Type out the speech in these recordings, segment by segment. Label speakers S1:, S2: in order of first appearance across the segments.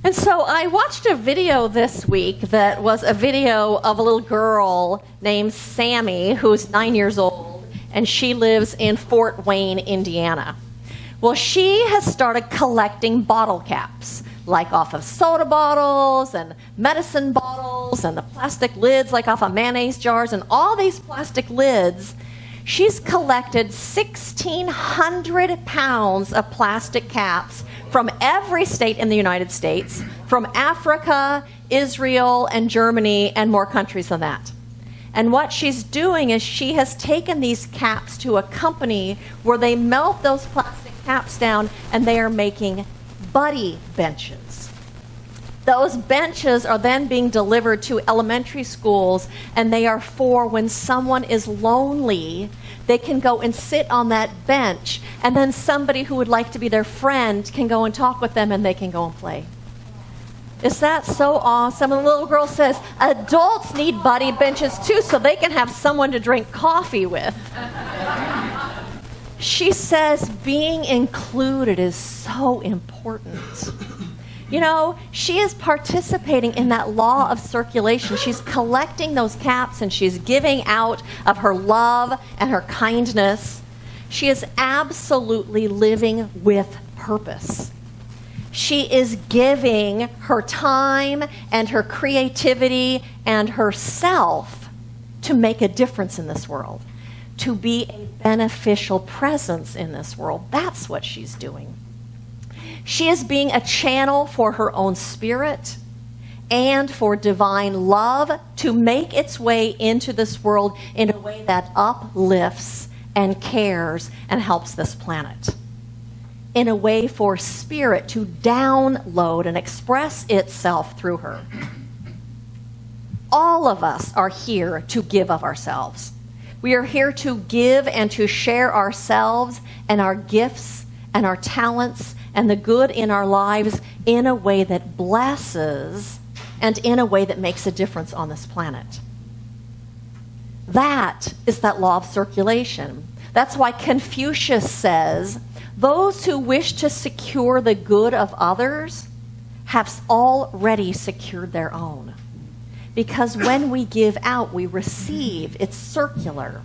S1: And so I watched a video this week that was a video of a little girl named Sammy, who's 9 years old, and she lives in Fort Wayne, Indiana. Well, she has started collecting bottle caps, like off of soda bottles and medicine bottles and the plastic lids, like off of mayonnaise jars and all these plastic lids. She's collected 1,600 pounds of plastic caps from every state in the United States, from Africa, Israel, and Germany, and more countries than that. And what she's doing is she has taken these caps to a company where they melt those plastic caps down and they are making buddy benches. Those benches are then being delivered to elementary schools, and they are for when someone is lonely, they can go and sit on that bench, and then somebody who would like to be their friend can go and talk with them, and they can go and play. Is that so awesome? And the little girl says, adults need buddy benches too, so they can have someone to drink coffee with. She says being included is so important. You know, she is participating in that law of circulation. She's collecting those caps and she's giving out of her love and her kindness. She is absolutely living with purpose. She is giving her time and her creativity and herself to make a difference in this world, to be a beneficial presence in this world. That's what she's doing. She is being a channel for her own spirit and for divine love to make its way into this world in a way that uplifts and cares and helps this planet. In a way for spirit to download and express itself through her. All of us are here to give of ourselves. We are here to give and to share ourselves and our gifts and our talents and the good in our lives in a way that blesses and in a way that makes a difference on this planet. That is that law of circulation. That's why Confucius says, those who wish to secure the good of others have already secured their own. Because when we give out, we receive. It's circular.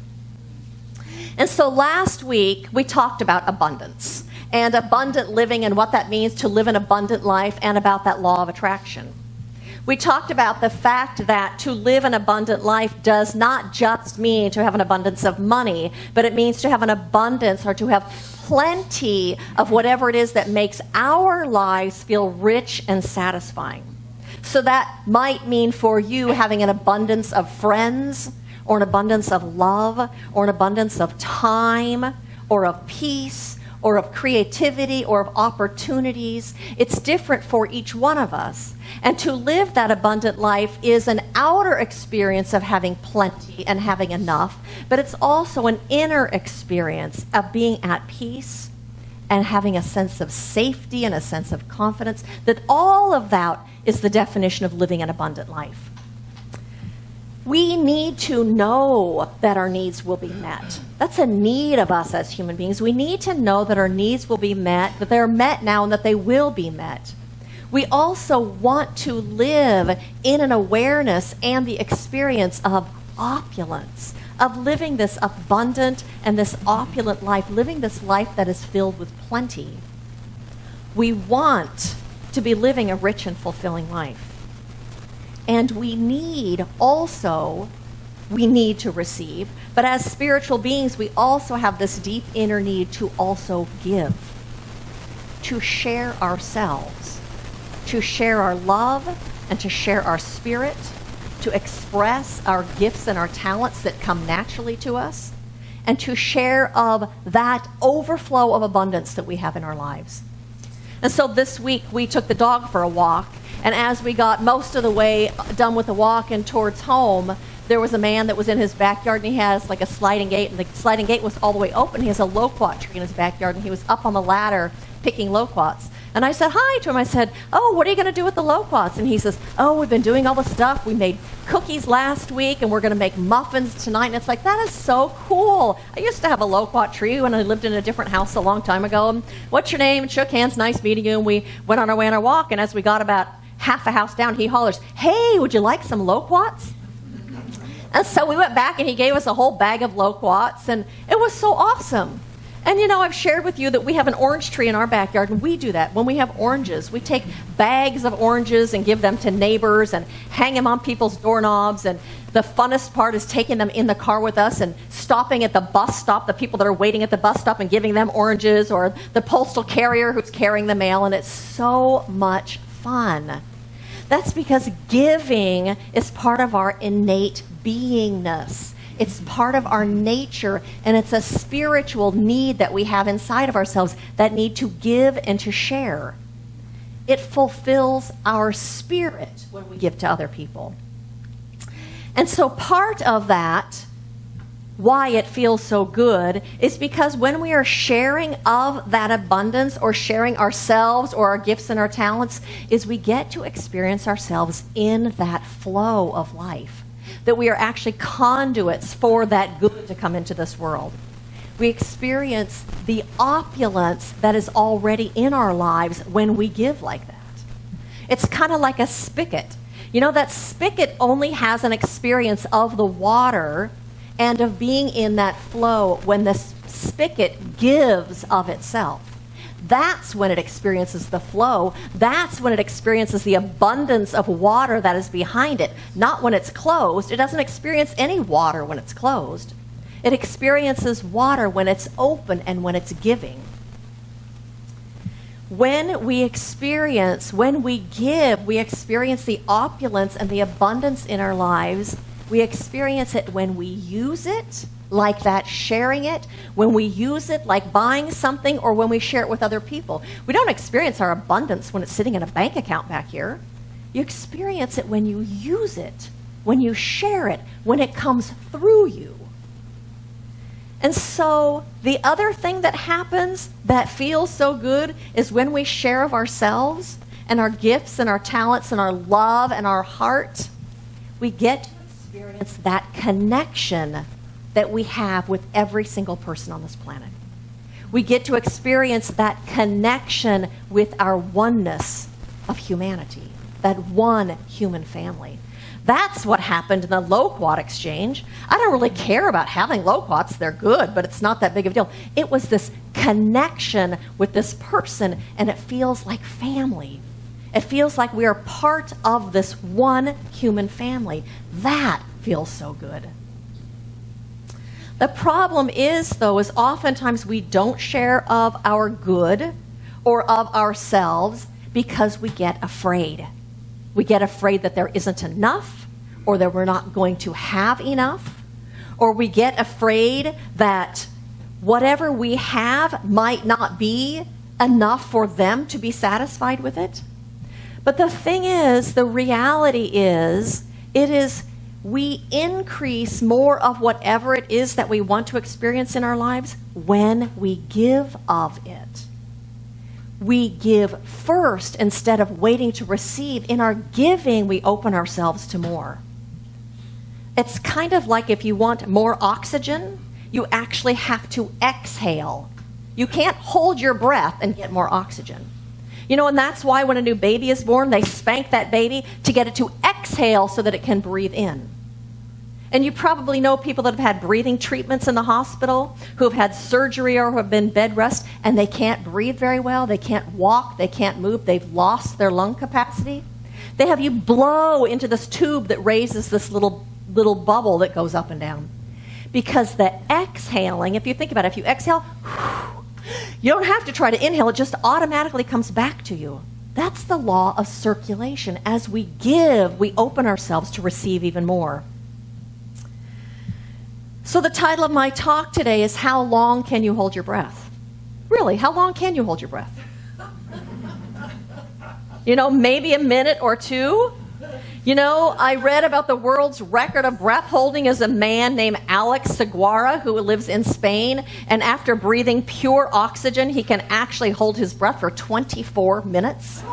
S1: And so last week, we talked about abundance and abundant living and what that means to live an abundant life and about that law of attraction. We talked about the fact that to live an abundant life does not just mean to have an abundance of money, but it means to have an abundance or to have plenty of whatever it is that makes our lives feel rich and satisfying. So that might mean for you having an abundance of friends, or an abundance of love, or an abundance of time, or of peace, or of creativity, or of opportunities. It's different for each one of us. And to live that abundant life is an outer experience of having plenty and having enough, but it's also an inner experience of being at peace and having a sense of safety and a sense of confidence, that all of that is the definition of living an abundant life. We need to know that our needs will be met. That's a need of us as human beings. We need to know that our needs will be met, that they're met now, and that they will be met. We also want to live in an awareness and the experience of opulence, of living this abundant and this opulent life, living this life that is filled with plenty. We want to be living a rich and fulfilling life. And we need to receive, but as spiritual beings, we also have this deep inner need to also give, to share ourselves, to share our love, and to share our spirit, to express our gifts and our talents that come naturally to us, and to share of that overflow of abundance that we have in our lives. And so this week, we took the dog for a walk, and as we got most of the way done with the walk and towards home, there was a man that was in his backyard, and he has like a sliding gate, and the sliding gate was all the way open. He has a loquat tree in his backyard, and he was up on the ladder picking loquats. And I said hi to him. I said, oh, what are you going to do with the loquats? And he says, oh, we've been doing all the stuff. We made cookies last week, and we're going to make muffins tonight. And it's like, that is so cool. I used to have a loquat tree when I lived in a different house a long time ago. And what's your name? And shook hands, nice meeting you. And we went on our way on our walk. And as we got about half a house down, he hollers, hey, would you like some loquats? And so we went back, and he gave us a whole bag of loquats, and it was so awesome. And, I've shared with you that we have an orange tree in our backyard, and we do that. When we have oranges, we take bags of oranges and give them to neighbors and hang them on people's doorknobs. And the funnest part is taking them in the car with us and stopping at the bus stop, the people that are waiting at the bus stop, and giving them oranges, or the postal carrier who's carrying the mail, and it's so much fun. That's because giving is part of our innate beingness. It's part of our nature, and it's a spiritual need that we have inside of ourselves, that need to give and to share. It fulfills our spirit when we give to other people. And so part of that, why it feels so good, is because when we are sharing of that abundance, or sharing ourselves or our gifts and our talents, is we get to experience ourselves in that flow of life. That we are actually conduits for that good to come into this world. We experience the opulence that is already in our lives when we give like that. It's kind of like a spigot. That spigot only has an experience of the water and of being in that flow when the spigot gives of itself. That's when it experiences the flow. That's when it experiences the abundance of water that is behind it. Not when it's closed. It doesn't experience any water when it's closed. It experiences water when it's open and when it's giving. When we give, we experience the opulence and the abundance in our lives. We experience it when we use it, like that, sharing it, when we use it, like buying something, or when we share it with other people. We don't experience our abundance when it's sitting in a bank account back here. You experience it when you use it, when you share it, when it comes through you. And so the other thing that happens that feels so good is when we share of ourselves and our gifts and our talents and our love and our heart, we get to experience that connection that we have with every single person on this planet. We get to experience that connection with our oneness of humanity, that one human family. That's what happened in the loquat exchange. I don't really care about having loquats. They're good, but it's not that big of a deal. It was this connection with this person, and it feels like family. It feels like we are part of this one human family. That feels so good. The problem is, though, is oftentimes we don't share of our good or of ourselves because we get afraid. We get afraid that there isn't enough, or that we're not going to have enough, or we get afraid that whatever we have might not be enough for them to be satisfied with it. But the thing is, the reality is, we increase more of whatever it is that we want to experience in our lives when we give of it. We give first instead of waiting to receive. In our giving, we open ourselves to more. It's kind of like if you want more oxygen, you actually have to exhale. You can't hold your breath and get more oxygen. And that's why when a new baby is born, they spank that baby to get it to exhale so that it can breathe in. And you probably know people that have had breathing treatments in the hospital, who have had surgery or who have been bed rest, and they can't breathe very well, they can't walk, they can't move, they've lost their lung capacity. They have you blow into this tube that raises this little bubble that goes up and down. Because the exhaling, if you think about it, if you exhale, you don't have to try to inhale, it just automatically comes back to you. That's the law of circulation. As we give, we open ourselves to receive even more. So the title of my talk today is, How Long Can You Hold Your Breath? Really, how long can you hold your breath? Maybe a minute or two. You know, I read about the world's record of breath holding is a man named Alex Seguara who lives in Spain. And after breathing pure oxygen, he can actually hold his breath for 24 minutes.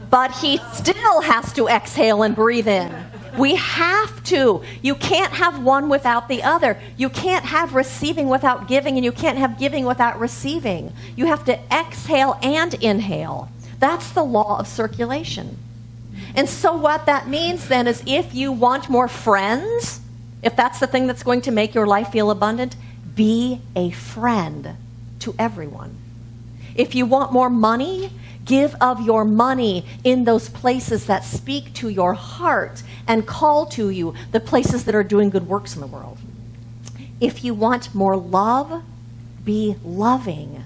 S1: But he still has to exhale and breathe in. We have to. You can't have one without the other. You can't have receiving without giving, and you can't have giving without receiving. You have to exhale and inhale. That's the law of circulation. And so what that means then is if you want more friends, if that's the thing that's going to make your life feel abundant, be a friend to everyone. If you want more money, give of your money in those places that speak to your heart and call to you, the places that are doing good works in the world. If you want more love, be loving.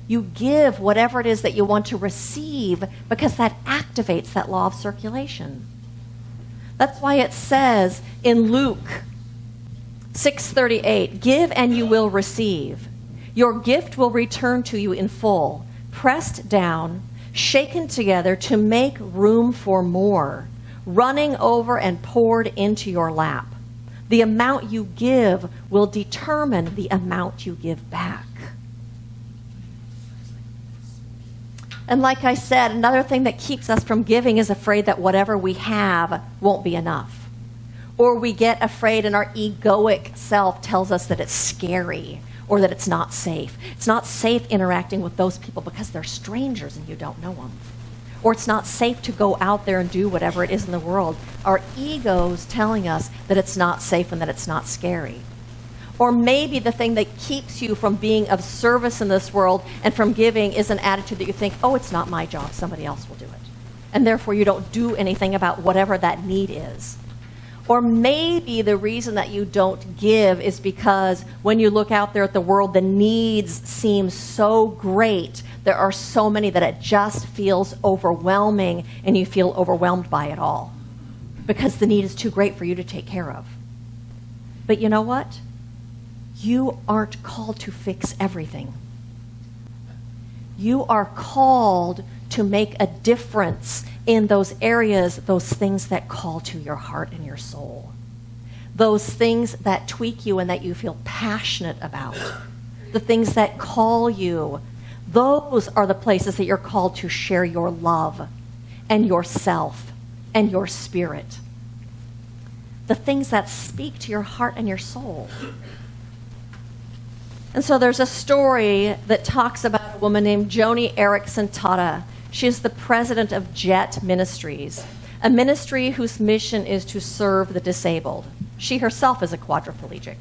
S1: You give whatever it is that you want to receive because that activates that law of circulation. That's why it says in Luke 6:38, give and you will receive. Your gift will return to you in full, pressed down, shaken together to make room for more, running over and poured into your lap. The amount you give will determine the amount you give back. And like I said, another thing that keeps us from giving is afraid that whatever we have won't be enough. Or we get afraid and our egoic self tells us that it's scary or that it's not safe. It's not safe interacting with those people because they're strangers and you don't know them. Or it's not safe to go out there and do whatever it is in the world. Our ego's telling us that it's not safe and that it's not scary. Or maybe the thing that keeps you from being of service in this world and from giving is an attitude that you think, oh, it's not my job, somebody else will do it. And therefore you don't do anything about whatever that need is. Or maybe the reason that you don't give is because when you look out there at the world, the needs seem so great. There are so many that it just feels overwhelming and you feel overwhelmed by it all because the need is too great for you to take care of. But you know what? You aren't called to fix everything. You are called to make a difference in those areas, those things that call to your heart and your soul. Those things that tweak you and that you feel passionate about. The things that call you. Those are the places that you're called to share your love and yourself and your spirit. The things that speak to your heart and your soul. And so there's a story that talks about a woman named Joni Eareckson Tada. She is the president of JET Ministries, a ministry whose mission is to serve the disabled. She herself is a quadriplegic.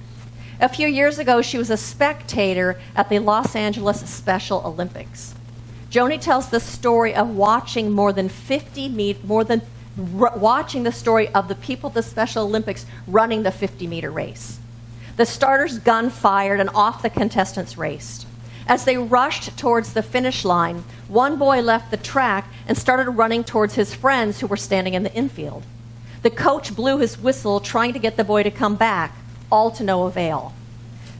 S1: A few years ago, she was a spectator at the Los Angeles Special Olympics. Joni tells the story of watching watching the story of the people at the Special Olympics running the 50-meter race. The starter's gun fired and off the contestants raced. As they rushed towards the finish line, one boy left the track and started running towards his friends who were standing in the infield. The coach blew his whistle, trying to get the boy to come back, all to no avail.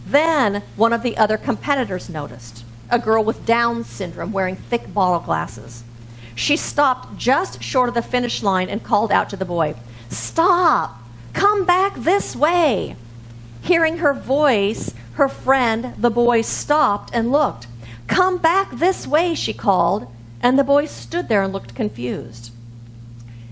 S1: Then one of the other competitors noticed, a girl with Down syndrome wearing thick bottle glasses. She stopped just short of the finish line and called out to the boy, "Stop! Come back this way!" Hearing her voice, her friend, the boy, stopped and looked. "Come back this way," she called, and the boy stood there and looked confused.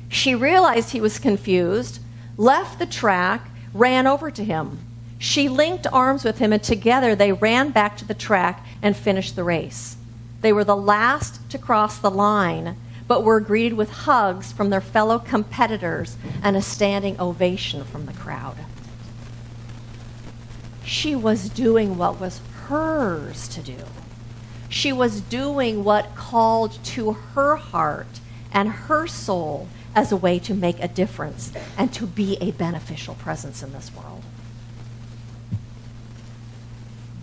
S1: She realized he was confused, left the track, ran over to him. She linked arms with him, and together they ran back to the track and finished the race. They were the last to cross the line, but were greeted with hugs from their fellow competitors and a standing ovation from the crowd. She was doing what was hers to do. She was doing what called to her heart and her soul as a way to make a difference and to be a beneficial presence in this world.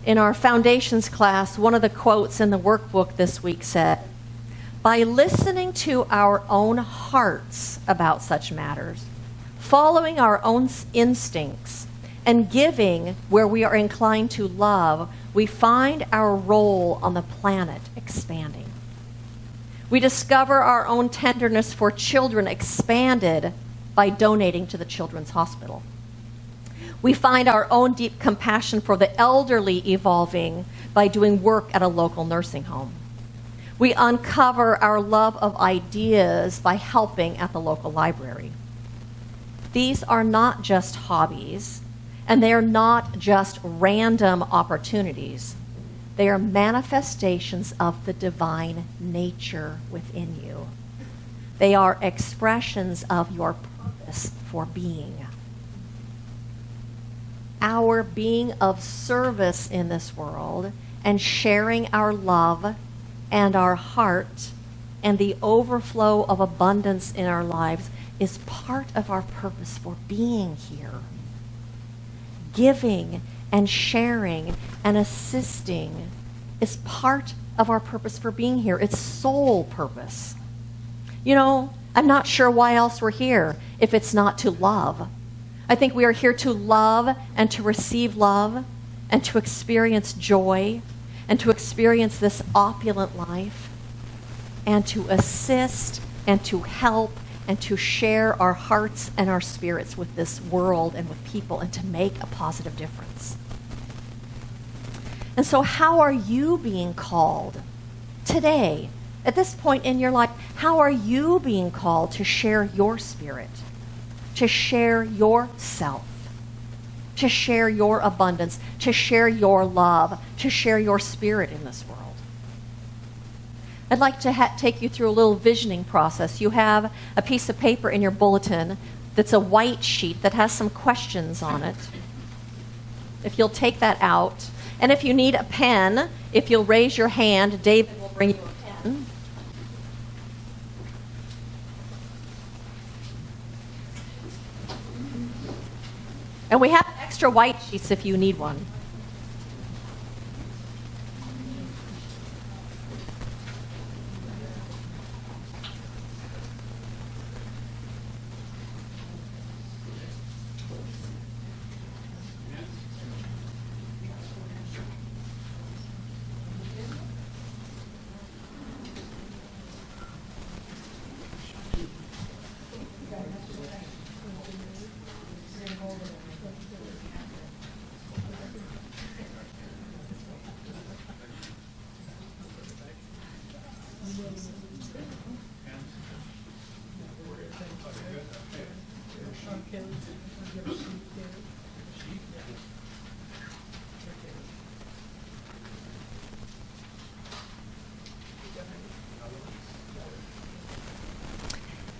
S1: In our foundations class, one of the quotes in the workbook this week said, "By listening to our own hearts about such matters, following our own instincts, and giving where we are inclined to love, we find our role on the planet expanding." We discover our own tenderness for children expanded by donating to the Children's Hospital. We find our own deep compassion for the elderly evolving by doing work at a local nursing home. We uncover our love of ideas by helping at the local library. These are not just hobbies, and they are not just random opportunities. They are manifestations of the divine nature within you. They are expressions of your purpose for being. Our being of service in this world and sharing our love and our heart and the overflow of abundance in our lives is part of our purpose for being here. Giving and sharing and assisting is part of our purpose for being here. It's sole purpose. You know, I'm not sure why else we're here if it's not to love. I think we are here to love and to receive love and to experience joy and to experience this opulent life and to assist and to help and to share our hearts and our spirits with this world and with people and to make a positive difference. And so how are you being called today, at this point in your life? How are you being called to share your spirit, to share yourself, to share your abundance, to share your love, to share your spirit in this world? I'd like to take you through a little visioning process. You have a piece of paper in your bulletin that's a white sheet that has some questions on it. If you'll take that out. And if you need a pen, if you'll raise your hand, David will bring you a pen. And we have extra white sheets if you need one.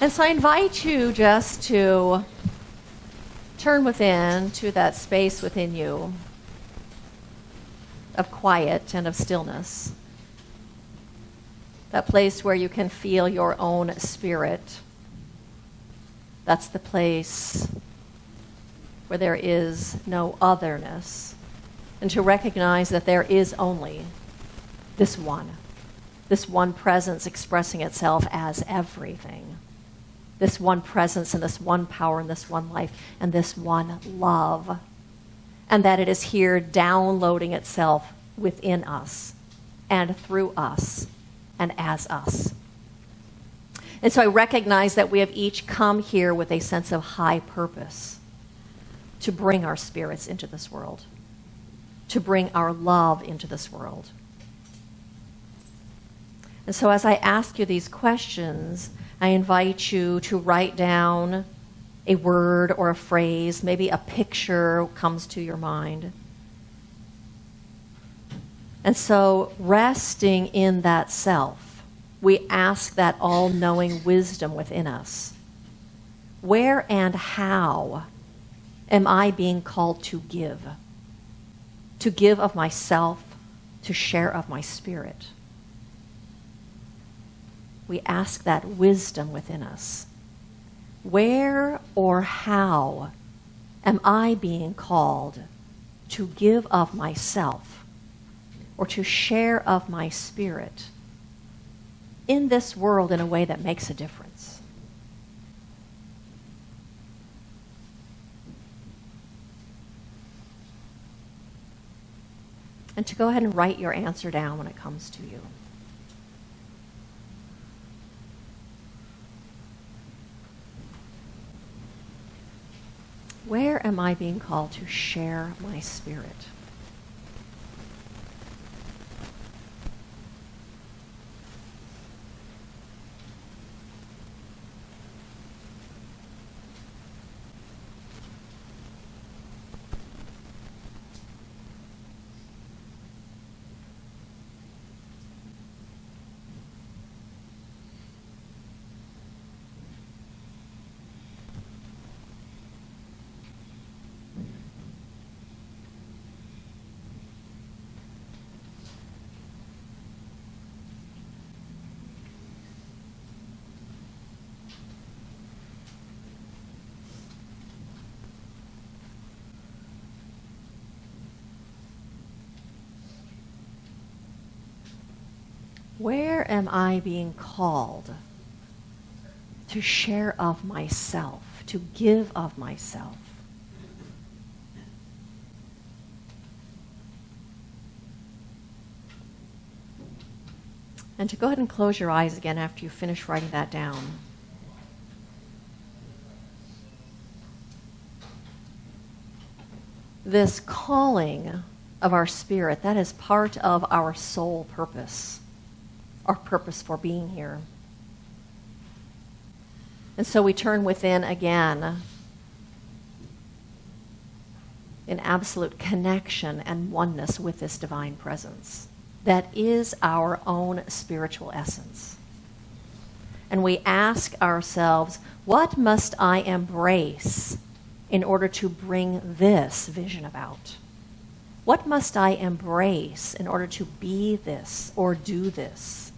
S1: And so I invite you just to turn within to that space within you of quiet and of stillness. That place where you can feel your own spirit. That's the place where there is no otherness. And to recognize that there is only this one presence expressing itself as everything. This one presence and this one power and this one life and this one love. And that it is here downloading itself within us and through us and as us. And so I recognize that we have each come here with a sense of high purpose to bring our spirits into this world, to bring our love into this world. And so as I ask you these questions, I invite you to write down a word or a phrase, maybe a picture comes to your mind. And so resting in that self, we ask that all-knowing wisdom within us. Where and how am I being called to give? To give of myself, to share of my spirit. We ask that wisdom within us. Where or how am I being called to give of myself or to share of my spirit in this world in a way that makes a difference? And to go ahead and write your answer down when it comes to you. Where am I being called to share my spirit? Where am I being called to share of myself, to give of myself? And to go ahead and close your eyes again after you finish writing that down. This calling of our spirit, that is part of our soul purpose, our purpose for being here. And so we turn within again in absolute connection and oneness with this divine presence that is our own spiritual essence. And we ask ourselves, what must I embrace in order to bring this vision about? What must I embrace in order to be this or do this?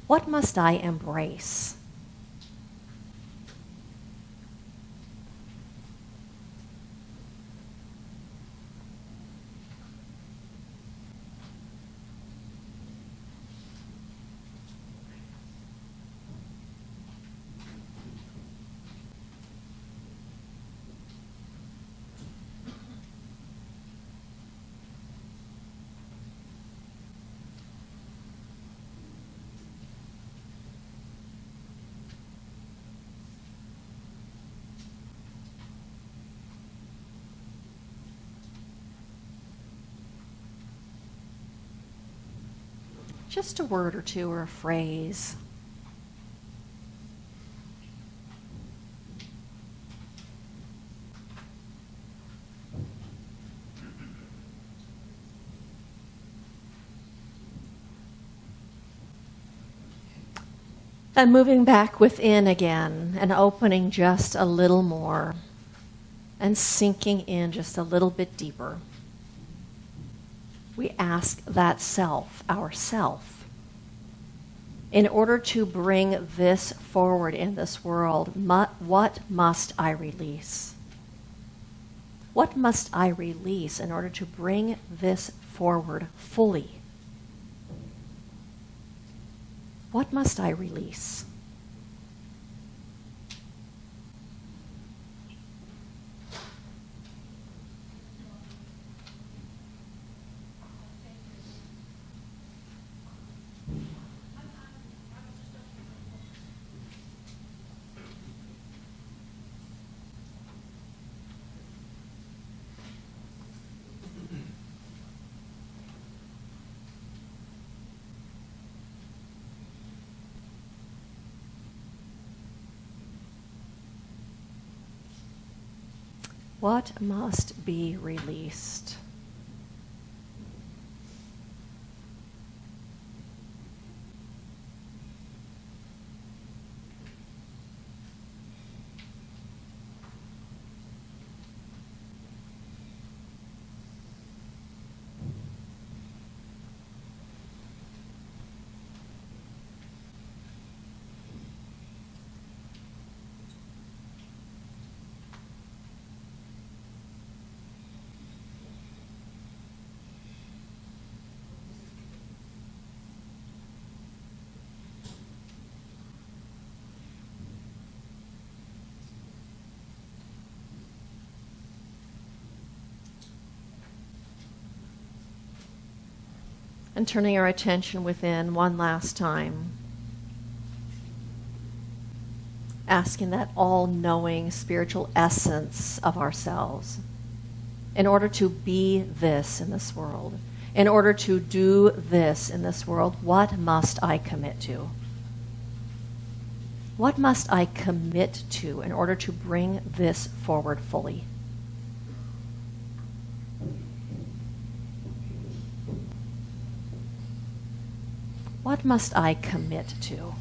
S1: What must I embrace? Just a word or two or a phrase. And moving back within again and opening just a little more and sinking in just a little bit deeper. We ask that self, ourself, in order to bring this forward in this world, what must I release? What must I release in order to bring this forward fully? What must I release? What must be released? And turning our attention within one last time. asking that all-knowing spiritual essence of ourselves, in order to be this in this world, in order to do this in this world, what must I commit to? What must I commit to in order to bring this forward fully? What must I commit to?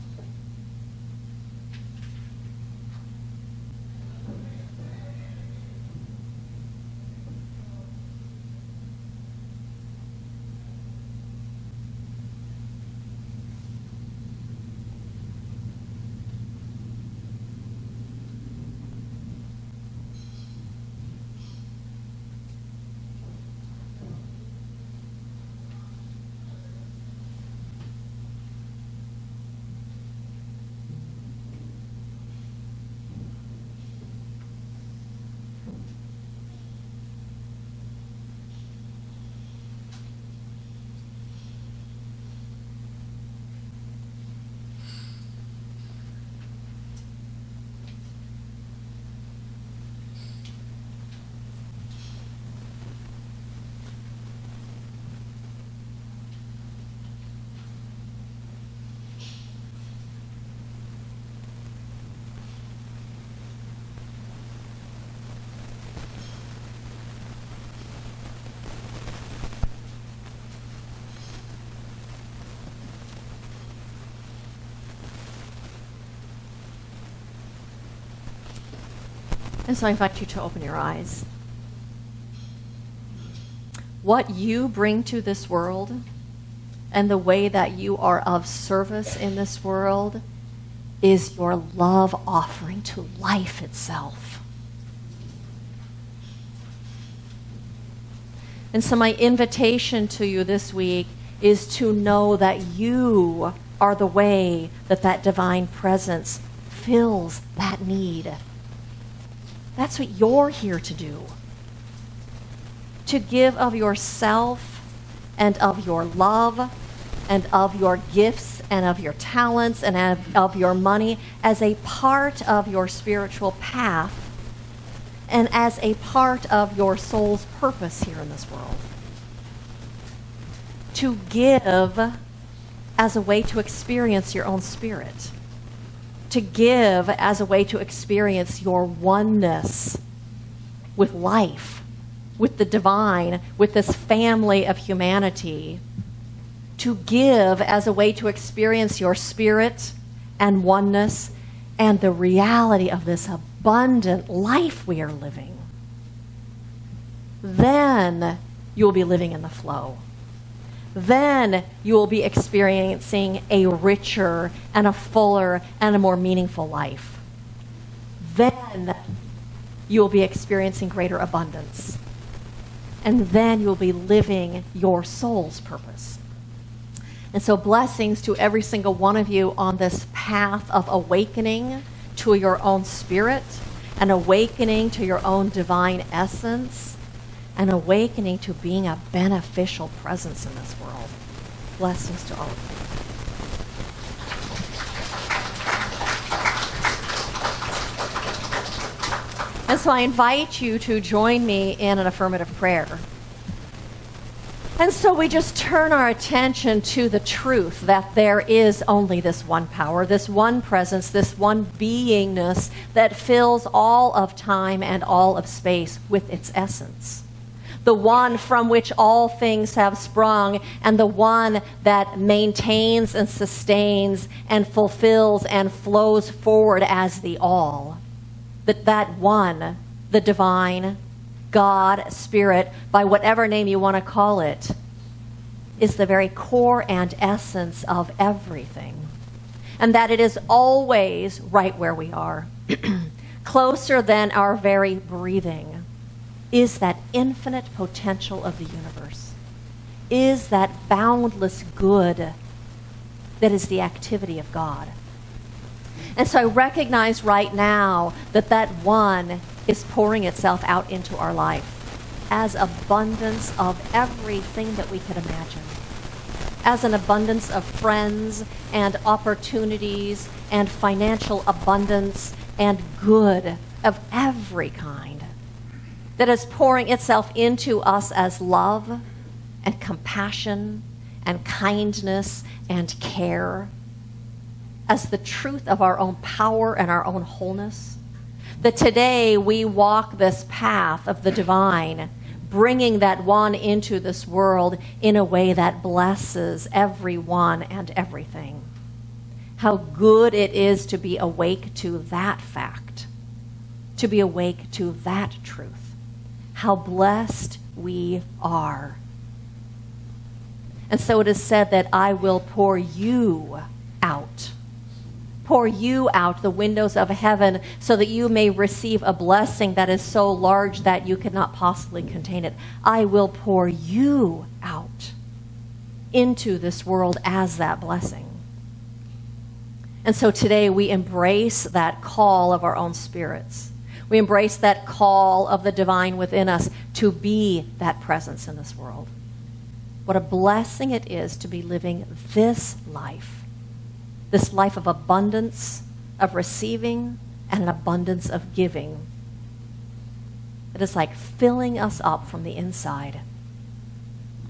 S1: And so I invite you to open your eyes. What you bring to this world and the way that you are of service in this world is your love offering to life itself. And so my invitation to you this week is to know that you are the way that that divine presence fills that need. That's what you're here to do. To give of yourself and of your love and of your gifts and of your talents and of your money as a part of your spiritual path and as a part of your soul's purpose here in this world. To give as a way to experience your own spirit. To give as a way to experience your oneness with life, with the divine, with this family of humanity. To give as a way to experience your spirit and oneness and the reality of this abundant life we are living. Then you will be living in the flow. Then you will be experiencing a richer and a fuller and a more meaningful life. Then you will be experiencing greater abundance. And then you will be living your soul's purpose. And so blessings to every single one of you on this path of awakening to your own spirit, and awakening to your own divine essence, and awakening to being a beneficial presence in this world. Blessings to all of you. And so I invite you to join me in an affirmative prayer. And so we just turn our attention to the truth that there is only this one power, this one presence, this one beingness that fills all of time and all of space with its essence. The one from which all things have sprung, and the one that maintains and sustains and fulfills and flows forward as the all. That one, the divine, God, Spirit, by whatever name you want to call it, is the very core and essence of everything. And that it is always right where we are, closer than our very breathing, is that infinite potential of the universe, is that boundless good that is the activity of God. And so I recognize right now that that one is pouring itself out into our life as abundance of everything that we could imagine. as an abundance of friends and opportunities and financial abundance and good of every kind that is pouring itself into us as love and compassion and kindness and care, as the truth of our own power and our own wholeness. That today we walk this path of the divine, bringing that one into this world in a way that blesses everyone and everything. How good it is to be awake to that fact, to be awake to that truth. How blessed we are. And so it is said that I will pour you out the windows of heaven so that you may receive a blessing that is so large that you could not possibly contain it. I will pour you out into this world as that blessing. And so today we embrace that call of our own spirits. We embrace that call of the divine within us to be that presence in this world. What a blessing it is to be living this life of abundance, of receiving, and an abundance of giving. It is like filling us up from the inside.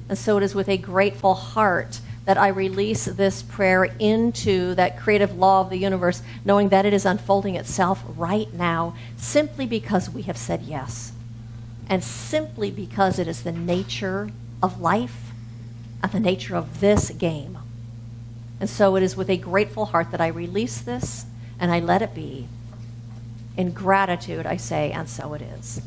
S1: And so it is with a grateful heart that I release this prayer into that creative law of the universe, knowing that it is unfolding itself right now, simply because we have said yes, and simply because it is the nature of life and the nature of this game. And so it is with a grateful heart that I release this and I let it be. In gratitude, I say, and so it is.